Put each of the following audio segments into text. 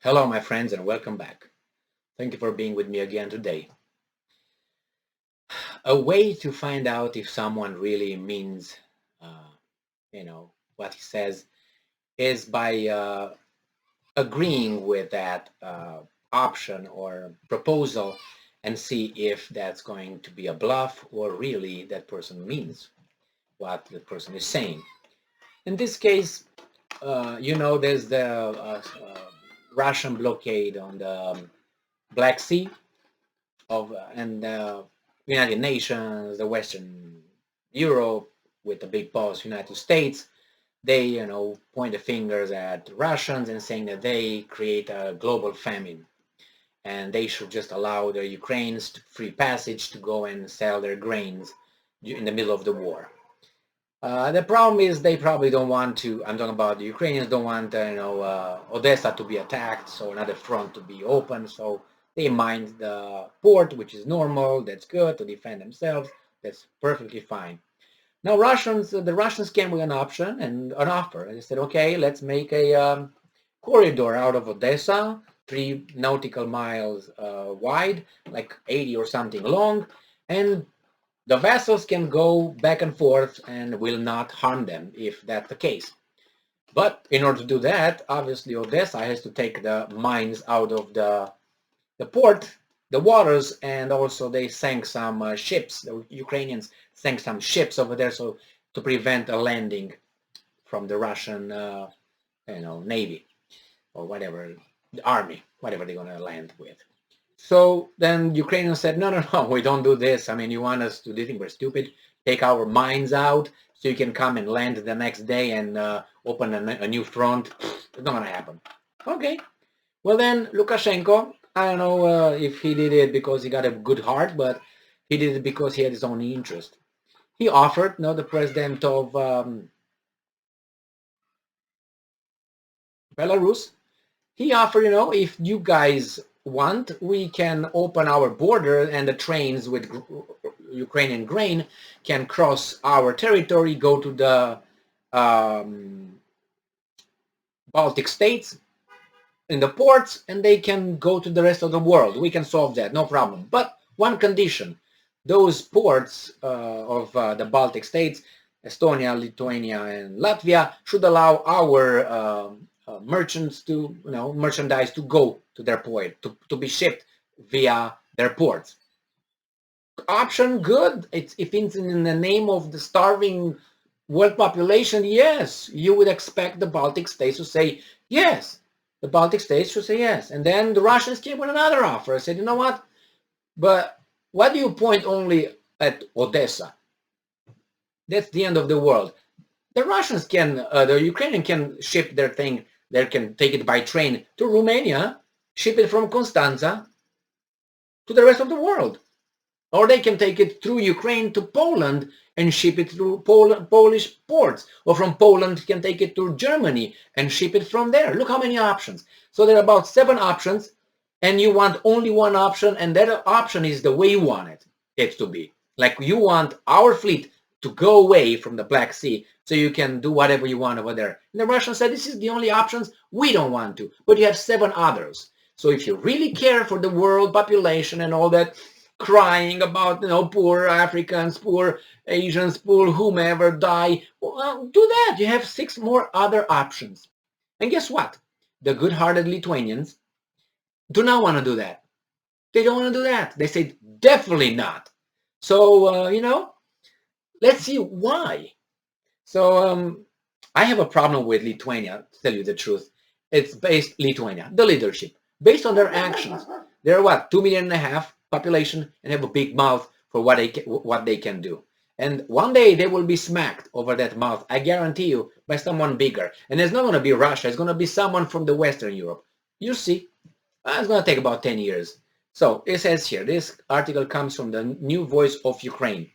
Hello, my friends, and welcome back. Thank you for being with me again today. A way to find out if someone really means, what he says is by agreeing with that option or proposal and see if that's going to be a bluff or really that person means what the person is saying. In this case, there's the Russian blockade on the Black Sea and the United Nations, the Western Europe with the big boss United States, they point the fingers at Russians and saying that they create a global famine and they should just allow the Ukrainians free passage to go and sell their grains in the middle of the war. The problem is they probably don't want to. I'm talking about the Ukrainians don't want Odessa to be attacked, so another front to be open. So they mind the port, which is normal. That's good to defend themselves. That's perfectly fine. Now the Russians came with an option and an offer. And they said, okay, let's make a corridor out of Odessa, 3 nautical miles wide, like 80 or something long, and the vessels can go back and forth and will not harm them if that's the case. But in order to do that, obviously Odessa has to take the mines out of the port, the waters, and also they sank some ships. The Ukrainians sank some ships over there so to prevent a landing from the Russian, Navy or whatever, the army, whatever they're going to land with. So then Ukrainians said, no, we don't do this. I mean, you want us to do think we're stupid? Take our mines out so you can come and land the next day and open a new front. It's not going to happen. Okay. Well, then Lukashenko, I don't know if he did it because he got a good heart, but he did it because he had his own interest. He offered, the president of Belarus, he offered, if you guys want, we can open our border and the trains with Ukrainian grain can cross our territory, go to the Baltic states in the ports, and they can go to the rest of the world. We can solve that, no problem. But one condition, those ports of the Baltic states, Estonia, Lithuania, and Latvia, should allow our merchants to, merchandise to go to their port, to be shipped via their ports. Option good. If it's in the name of the starving world population, yes, you would expect the Baltic states to say yes. The Baltic states should say yes. And then the Russians came with another offer. I said, you know what? But why do you point only at Odessa? That's the end of the world. The Russians can, the Ukrainian can ship their thing. They can take it by train to Romania, ship it from Constanza to the rest of the world. Or they can take it through Ukraine to Poland and ship it through Polish ports. Or from Poland, can take it to Germany and ship it from there. Look how many options. So there are about 7 options, and you want only one option, and that option is the way you want it to be. Like you want our fleet to go away from the Black Sea so you can do whatever you want over there. And the Russians said, this is the only options. We don't want to. But you have 7 others. So if you really care for the world population and all that, crying about, poor Africans, poor Asians, poor whomever die, well, do that. You have 6 more other options. And guess what? The good-hearted Lithuanians do not want to do that. They don't want to do that. They say, definitely not. So, let's see why. So I have a problem with Lithuania, to tell you the truth. It's based, Lithuania, the leadership, based on their actions. They're 2.5 million population and have a big mouth for what they can do. And one day they will be smacked over that mouth, I guarantee you, by someone bigger. And it's not going to be Russia. It's going to be someone from the Western Europe. You see, it's going to take about 10 years. So it says here, this article comes from the New Voice of Ukraine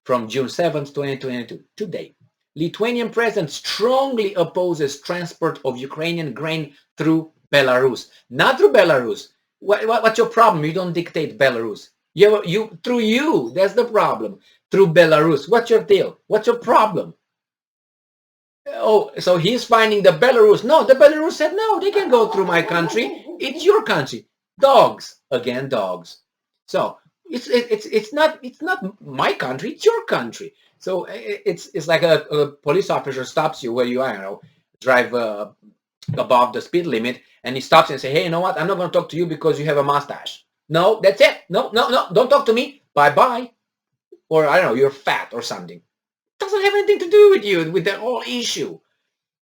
from June 7th, 2022, today. Lithuanian president strongly opposes transport of Ukrainian grain through Belarus. Not through Belarus. What's your problem? You don't dictate Belarus. Through you, that's the problem. Through Belarus. What's your deal? What's your problem? Oh, so he's finding the Belarus. No, the Belarus said, no, they can go through my country. It's your country. Dogs, again, dogs. So it's not my country. It's your country. So it's like a police officer stops you where you are, drive above the speed limit, and he stops and say, hey, you know what? I'm not going to talk to you because you have a mustache. No, that's it. No, no, no. Don't talk to me. Bye bye. Or I don't know, you're fat or something. Doesn't have anything to do with you, with the whole issue.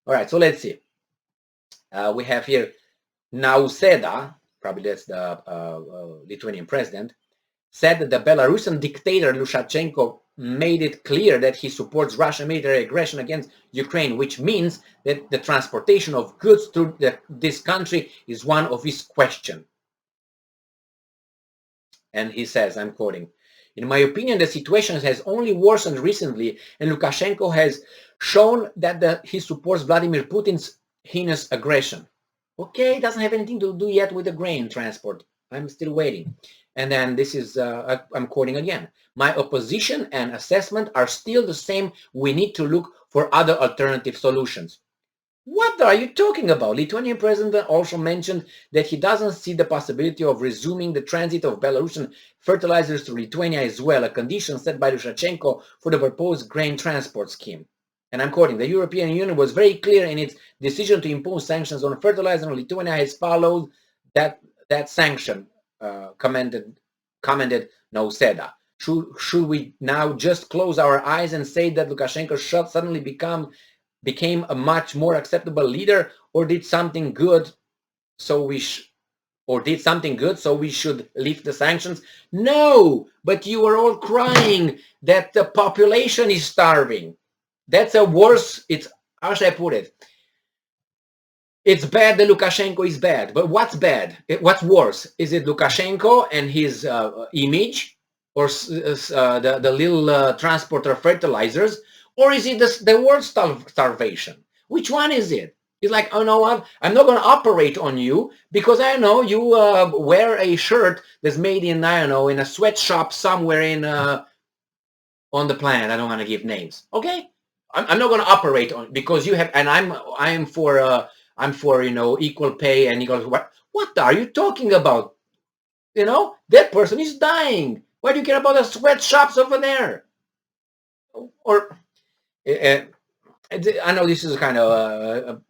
All right, so let's see. We have here Nauseda, probably that's the Lithuanian president, said that the Belarusian dictator Lukashenko made it clear that he supports Russian military aggression against Ukraine, which means that the transportation of goods through this country is one of his questions. And he says, I'm quoting, in my opinion, the situation has only worsened recently, and Lukashenko has shown that he supports Vladimir Putin's heinous aggression. Okay, it doesn't have anything to do yet with the grain transport. I'm still waiting. And then this is, I'm quoting again. My opposition and assessment are still the same. We need to look for other alternative solutions. What are you talking about? Lithuanian president also mentioned that he doesn't see the possibility of resuming the transit of Belarusian fertilizers to Lithuania as well, a condition set by Lukashenko for the proposed grain transport scheme. And I'm quoting, the European Union was very clear in its decision to impose sanctions on fertilizer, and Lithuania has followed that sanction, commented Nauseda. Should we now just close our eyes and say that Lukashenko should suddenly became a much more acceptable leader, or did something good so we should lift the sanctions? No, but you are all crying that the population is starving. That's a worse, how should I put it? It's bad that Lukashenko is bad, but what's bad? What's worse? Is it Lukashenko and his image, or the little transporter fertilizers, or is it the world starvation? Which one is it? It's like, oh, no, what? I'm not going to operate on you because I know you wear a shirt that's made in, I don't know, in a sweatshop somewhere on the planet. I don't want to give names. Okay, I'm not going to operate on because you have, and I'm for equal pay and equal. What are you talking about? That person is dying. Why do you care about the sweatshops over there? Or I know this is kind of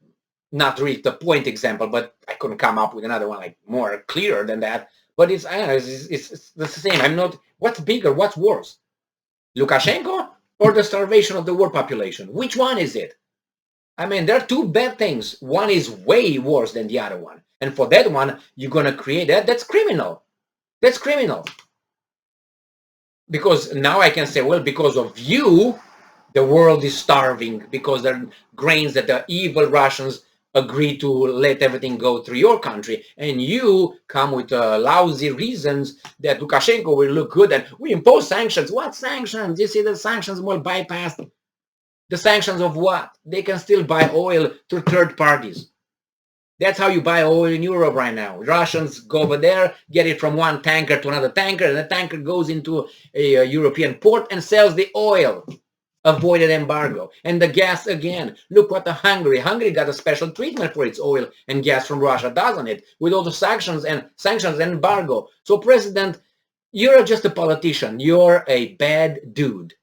not really the point example, but I couldn't come up with another one like more clearer than that. But it's the same. I'm not. What's bigger? What's worse? Lukashenko or the starvation of the world population? Which one is it? I mean, there are two bad things. One is way worse than the other one. And for that one, you're going to create that. That's criminal. That's criminal. Because now I can say, well, because of you, the world is starving because there are grains that the evil Russians agree to let everything go through your country. And you come with lousy reasons that Lukashenko will look good and we impose sanctions. What sanctions? You see, the sanctions will bypass the sanctions of what? They can still buy oil through third parties. That's how you buy oil in Europe right now. Russians go over there, get it from one tanker to another tanker, and the tanker goes into a European port and sells the oil. Avoided embargo. And the gas again. Look what Hungary got a special treatment for its oil and gas from Russia, doesn't it? With all the sanctions and embargo. So, President, you're just a politician. You're a bad dude.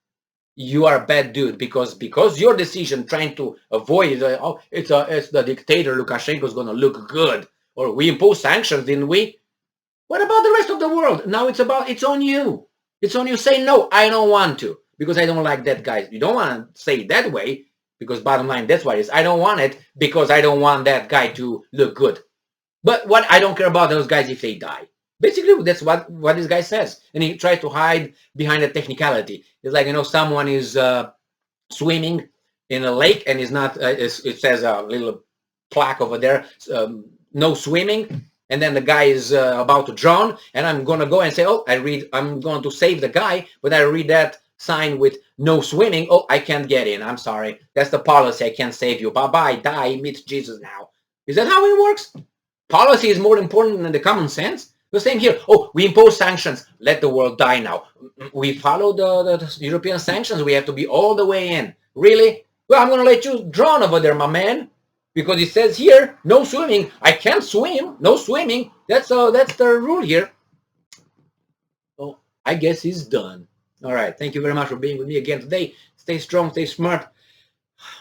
You are a bad dude because your decision trying to avoid it's the dictator Lukashenko is going to look good, or we imposed sanctions, didn't we? What about the rest of the world? Now it's on you. It's on you. Say no, I don't want to because I don't like that guy. You don't want to say it that way because bottom line, that's what it is. I don't want it because I don't want that guy to look good. But what I don't care about those guys if they die. Basically, that's what this guy says. And he tries to hide behind a technicality. It's like, someone is swimming in a lake and is not, it says a little plaque over there, no swimming. And then the guy is about to drown. And I'm going to go and say, I'm going to save the guy. But I read that sign with no swimming. Oh, I can't get in. I'm sorry. That's the policy. I can't save you. Bye-bye. Die. Meet Jesus now. Is that how it works? Policy is more important than the common sense. The same here. Oh, we impose sanctions. Let the world die now. We follow the European sanctions. We have to be all the way in. Really? Well, I'm going to let you drown over there, my man. because it says here, no swimming. I can't swim, no swimming. That's the rule here. So I guess he's done. All right. Thank you very much for being with me again today. Stay strong, stay smart.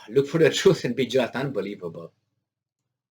Look for the truth and be just unbelievable.